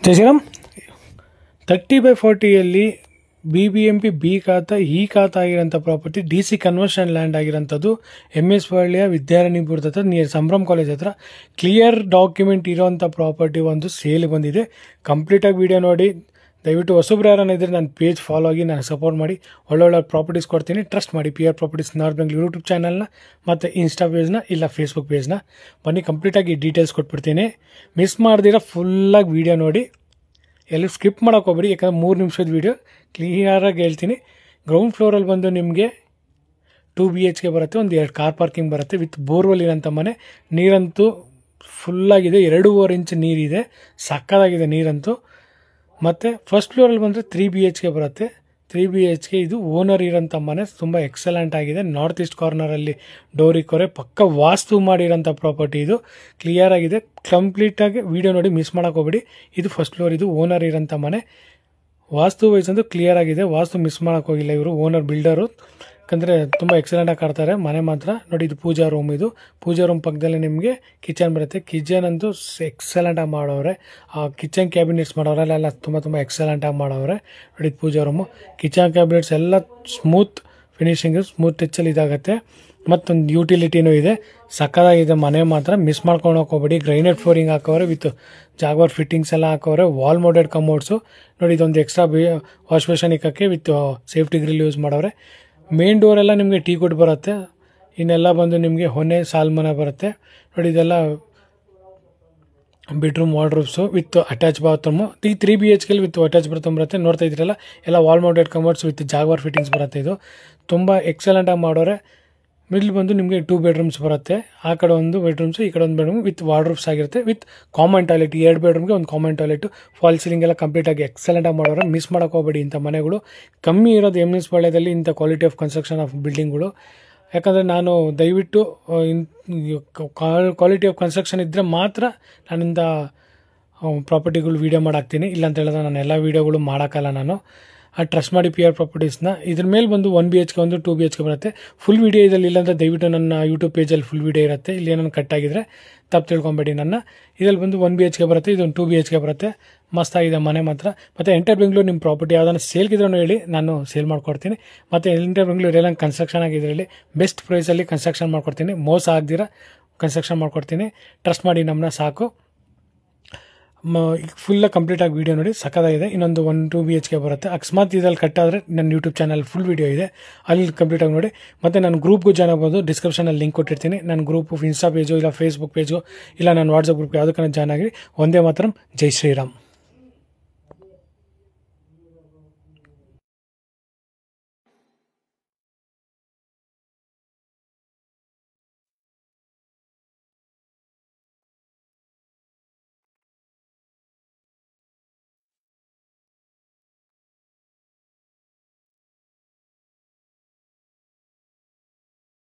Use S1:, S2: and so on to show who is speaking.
S1: ಜೈ Shriram. 30/40 BBMP B ಖಾತಾ ಈ ಖಾತಾ ಆಗಿರೋಂಥ ಪ್ರಾಪರ್ಟಿ DC ಕನ್ವರ್ಷನ್ ಲ್ಯಾಂಡ್ ಆಗಿರೋಂಥದ್ದು MS ವರ್ಳಿಯ ವಿದ್ಯಾರಣ್ಯಪುರದ ಹತ್ರ ನಿಯರ್ ಸಂಭ್ರಮ್ ಕಾಲೇಜ್ ಹತ್ರ ಕ್ಲಿಯರ್ ಡಾಕ್ಯುಮೆಂಟ್ ಇರೋಂಥ ಪ್ರಾಪರ್ಟಿ ಒಂದು ಸೇಲ್ ಬಂದಿದೆ. ಕಂಪ್ಲೀಟಾಗಿ ವಿಡಿಯೋ ನೋಡಿ. ದಯವಿಟ್ಟು ಹೊಸಬ್ರು ಯಾರನ್ನ ಇದ್ದರೆ ನನ್ನ ಪೇಜ್ ಫಾಲೋ ಆಗಿ ನಾನು ಸಪೋರ್ಟ್ ಮಾಡಿ ಒಳ್ಳೊಳ್ಳೆ ಪ್ರಾಪರ್ಟೀಸ್ ಕೊಡ್ತೀನಿ. ಟ್ರಸ್ಟ್ ಮಾಡಿ. PR properties north Bengaluru YouTube ಚಾನಲ್ನ ಮತ್ತು ಇನ್ಸ್ಟಾ ಪೇಜ್ನ ಇಲ್ಲ ಫೇಸ್ಬುಕ್ ಪೇಜ್ನ ಬನ್ನಿ. ಕಂಪ್ಲೀಟಾಗಿ ಡೀಟೇಲ್ಸ್ ಕೊಟ್ಬಿಡ್ತೀನಿ. ಮಿಸ್ ಮಾಡ್ದಿರ ಫುಲ್ಲಾಗಿ ವಿಡಿಯೋ ನೋಡಿ. ಎಲ್ಲಿ ಸ್ಕಿಪ್ ಮಾಡೋಕೆ ಹೋಗ್ಬೇಡಿ, ಯಾಕಂದರೆ 3 ನಿಮಿಷದ ವೀಡಿಯೋ ಕ್ಲಿಯರಾಗಿ ಹೇಳ್ತೀನಿ. ಗ್ರೌಂಡ್ ಫ್ಲೋರಲ್ಲಿ ಬಂದು ನಿಮಗೆ 2 BHK ಬರುತ್ತೆ, ಒಂದು 2 ಕಾರ್ ಪಾರ್ಕಿಂಗ್ ಬರುತ್ತೆ, ವಿತ್ ಬೋರ್ವೆಲ್ ಇರೋಂಥ ಮನೆ. ನೀರಂತೂ ಫುಲ್ಲಾಗಿದೆ, 2.5 ಇಂಚ್ ನೀರಿದೆ, ಸಕ್ಕದಾಗಿದೆ ನೀರಂತೂ. ಮತ್ತು ಫಸ್ಟ್ ಫ್ಲೋರಲ್ಲಿ ಬಂದರೆ 3 BHK ಬರುತ್ತೆ. 3 BHK ಇದು ಓನರ್ ಇರೋಂಥ ಮನೆ, ತುಂಬ ಎಕ್ಸಲೆಂಟ್ ಆಗಿದೆ. ನಾರ್ತ್ ಈಸ್ಟ್ ಕಾರ್ನರಲ್ಲಿ ಡೋರಿಕೊರೆ ಪಕ್ಕ ವಾಸ್ತು ಮಾಡಿರೋಂಥ ಪ್ರಾಪರ್ಟಿ. ಇದು ಕ್ಲಿಯರ್ ಆಗಿದೆ. ಕಂಪ್ಲೀಟಾಗಿ ವೀಡಿಯೋ ನೋಡಿ, ಮಿಸ್ ಮಾಡೋಕೆ ಹೋಗ್ಬೇಡಿ. ಇದು ಫಸ್ಟ್ ಫ್ಲೋರ್, ಇದು ಓನರ್ ಇರೋಂಥ ಮನೆ. ವಾಸ್ತು ವೈಸ್ ಅಂತೂ ಕ್ಲಿಯರ್ ಆಗಿದೆ, ವಾಸ್ತು ಮಿಸ್ ಮಾಡೋಕೆ ಹೋಗಿಲ್ಲ ಇವರು ಓನರ್ ಬಿಲ್ಡರು. ಯಾಕಂದರೆ ತುಂಬ ಎಕ್ಸಲೆಂಟಾಗಿ ಕಾಡ್ತಾರೆ ಮನೆ ಮಾತ್ರ. ನೋಡಿ, ಇದು ಪೂಜಾ ರೂಮ್. ಇದು ಪೂಜಾ ರೂಮ್ ಪಕ್ಕದಲ್ಲಿ ನಿಮಗೆ ಕಿಚನ್ ಬರುತ್ತೆ. ಕಿಚನ್ ಅಂತೂ ಎಕ್ಸಲೆಂಟಾಗಿ ಮಾಡವ್ರೆ. ಆ ಕಿಚನ್ ಕ್ಯಾಬಿನೆಟ್ಸ್ ಮಾಡೋರೆಲ್ಲ ತುಂಬ ಎಕ್ಸಲೆಂಟಾಗಿ ಮಾಡವ್ರೆ. ನೋಡಿ, ಇದು ಪೂಜಾ ರೂಮು. ಕಿಚನ್ ಕ್ಯಾಬಿನೆಟ್ಸ್ ಎಲ್ಲ ಸ್ಮೂತ್ ಫಿನಿಶಿಂಗು, ಸ್ಮೂತ್ ಟಚ್ಚಲ್ಲಿ ಇದಾಗುತ್ತೆ. ಮತ್ತೊಂದು ಯುಟಿಲಿಟಿನೂ ಇದೆ, ಸಕ್ಕದಾಗಿದೆ ಮನೆ ಮಾತ್ರ. ಮಿಸ್ ಮಾಡ್ಕೊಂಡು ಹೋಗ್ಬೇಡಿ. ಗ್ರೈನೇಟ್ ಫ್ಲೋರಿಂಗ್ ಹಾಕವ್ರೆ, ವಿತ್ ಜಾಗ್ವಾರ್ ಫಿಟ್ಟಿಂಗ್ಸ್ ಎಲ್ಲ ಹಾಕವ್ರೆ. Wall mounted commodes. ನೋಡಿ, ಇದೊಂದು ಎಕ್ಸ್ಟ್ರಾ ವಾಶ್ ಬೇಷನ್ ಇಕ್ಕಕ್ಕೆ ವಿತ್ ಸೇಫ್ಟಿ ಗ್ರಿಲ್ ಯೂಸ್ ಮಾಡವ್ರೆ. ಮೇನ್ ಡೋರೆಲ್ಲ ನಿಮಗೆ ಟೀ ಕುಡ್ ಬರುತ್ತೆ. ಇನ್ನೆಲ್ಲ ಬಂದು ನಿಮಗೆ ಹೊನೆ ಸಾಲ್ಮನೆ ಬರುತ್ತೆ. ನೋಡಿ, ಇದೆಲ್ಲ bedroom wardrobes with attach bathroom. ಈ 3 BHK ವಿತ್ ಅಟ್ಯಾಚ್ ಬಾತ್ರೂಮ್ ಬರುತ್ತೆ. ನೋಡ್ತಾ ಇದ್ರಲ್ಲ, ಎಲ್ಲ wall mounted commodes with Jaquar fittings ಬರುತ್ತೆ. ಇದು ತುಂಬ ಎಕ್ಸಲೆಂಟಾಗಿ ಮಾಡೋರೆ. ಮಿಡ್ಲ್ ಬಂದು ನಿಮಗೆ 2 ಬೆಡ್ರೂಮ್ಸ್ ಬರುತ್ತೆ. ಆ ಕಡೆ ಒಂದು ಬೆಡ್ರೂಮ್ಸು, ಈ ಕಡೆ ಒಂದು ಬೆಡ್ರೂಮ್ ವಿತ್ ವಾರ್ಡ್ರೋಬ್ಸ್ ಆಗಿರುತ್ತೆ, ವಿತ್ ಕಾಮನ್ ಟಾಯ್ಲೆಟ್. 2 ಬೆಡ್ರೂಮ್ಗೆ ಒಂದು ಕಾಮನ್ ಟಾಯ್ಲೆಟು. ಫಾಲ್ ಸೀಲಿಂಗ್ ಎಲ್ಲ ಕಂಪ್ಲೀಟಾಗಿ ಎಕ್ಸಲೆಂಟಾಗಿ ಮಾಡೋರೆ. ಮಿಸ್ ಮಾಡೋಕೆ ಹೋಗಬೇಡಿ. ಇಂಥ ಮನೆಗಳು ಕಮ್ಮಿ ಇರೋದು MS ಪಾಳ್ಯದಲ್ಲಿ, ಇಂಥ ಕ್ವಾಲಿಟಿ ಆಫ್ ಕನ್ಸ್ಟ್ರಕ್ಷನ್ ಆಫ್ ಬಿಲ್ಡಿಂಗ್ಗಳು. ಯಾಕಂದರೆ ನಾನು ದಯವಿಟ್ಟು ಕ್ವಾಲಿಟಿ ಆಫ್ ಕನ್ಸ್ಟ್ರಕ್ಷನ್ ಇದ್ದರೆ ಮಾತ್ರ ನಾನಿಂದ ಪ್ರಾಪರ್ಟಿಗಳು ವೀಡಿಯೋ ಮಾಡಾಕ್ತೀನಿ. ಇಲ್ಲ ಅಂತ ಹೇಳಿದ್ರೆ ನಾನು ಎಲ್ಲ ವೀಡಿಯೋಗಳು ಮಾಡೋಕ್ಕಲ್ಲ ನಾನು. ಟ್ರಸ್ಟ್ ಮಾಡಿ PR ಪ್ರಾಪರ್ಟೀಸ್ನ. ಇದ್ರ ಮೇಲೆ ಬಂದು 1 BHK ಒಂದು 2 BHK ಬರುತ್ತೆ. ಫುಲ್ ವೀಡಿಯೋ ಇದರಲ್ಲಿ ಇಲ್ಲಾಂದರೆ ದಯವಿಟ್ಟು ನನ್ನ ಯೂಟ್ಯೂಬ್ ಪೇಜಲ್ಲಿ ಫುಲ್ ವೀಡಿಯೋ ಇರುತ್ತೆ. ಇಲ್ಲಿ ಏನೋ ಕಟ್ ಆಗಿದ್ರೆ ತಪ್ಪು ತಿಳ್ಕೊಬೇಡಿ ನನ್ನ. ಇದರಲ್ಲಿ ಬಂದು 1 BHK ಬರುತ್ತೆ, ಇದೊಂದು 2 BHK ಬರುತ್ತೆ. ಮಸ್ತಾಗಿದೆ ಮನೆ ಮಾತ್ರ. ಮತ್ತು ಎಂಟರ್ ಬೆಂಗಳೂರು ನಿಮ್ಮ ಪ್ರಾಪರ್ಟಿ ಯಾವುದನ್ನು ಸೇಲ್ಗಿದ್ರೂ ಹೇಳಿ, ನಾನು ಸೇಲ್ ಮಾಡ್ಕೊಡ್ತೀನಿ. ಮತ್ತು ಎಂಟರ್ ಬೆಂಗಳೂರು ಎಲ್ಲ ಕನ್ಸ್ಟ್ರಕ್ಷನ್ ಆಗಿದ್ರಲ್ಲಿ ಬೆಸ್ಟ್ ಪ್ರೈಸಲ್ಲಿ ಕನ್ಸ್ಟ್ರಕ್ಷನ್ ಮಾಡ್ಕೊಡ್ತೀನಿ. ಮೋಸ ಆಗದಿರ ಕನ್ಸ್ಟ್ರಕ್ಷನ್ ಮಾಡ್ಕೊಡ್ತೀನಿ. ಟ್ರಸ್ಟ್ ಮಾಡಿ ನಮ್ಮನ್ನ ಸಾಕು. ಫುಲ್ಲ ಕಂಪ್ಲೀಟಾಗಿ ವೀಡಿಯೋ ನೋಡಿ, ಸಕ್ಕದಾಗಿದೆ. ಇನ್ನೊಂದು 1-2 BHK ಬರುತ್ತೆ. ಅಕಸ್ಮಾತ್ ಇದರಲ್ಲಿ ಕಟ್ಟಾದರೆ ನನ್ನ ಯೂಟ್ಯೂಬ್ ಚಾನಲ್ ಫುಲ್ ವೀಡಿಯೋ ಇದೆ, ಅಲ್ಲಿ ಕಂಪ್ಲೀಟಾಗಿ ನೋಡಿ. ಮತ್ತು ನಾನು ಗ್ರೂಪ್ಗೂ ಜಾಯ್ನ್ ಆಗ್ಬೋದು. ಡಿಸ್ಕ್ರಿಪ್ಷನಲ್ಲಿ ಲಿಂಕ್ ಕೊಟ್ಟಿರ್ತೀನಿ. ನನ್ನ ಗ್ರೂಪು ಇನ್ಸ್ಟಾ ಪೇಜು ಇಲ್ಲ ಫೇಸ್ಬುಕ್ ಪೇಜು ಇಲ್ಲ ನನ್ನ ವಾಟ್ಸಪ್ ಗ್ರೂಪ್ ಯಾವುದಕ್ಕೂ ಜಾಯ್ನ್ ಆಗಿ. ಒಂದೇ ಮಾತ್ರ. ಜೈ ಶ್ರೀರಾಮ್.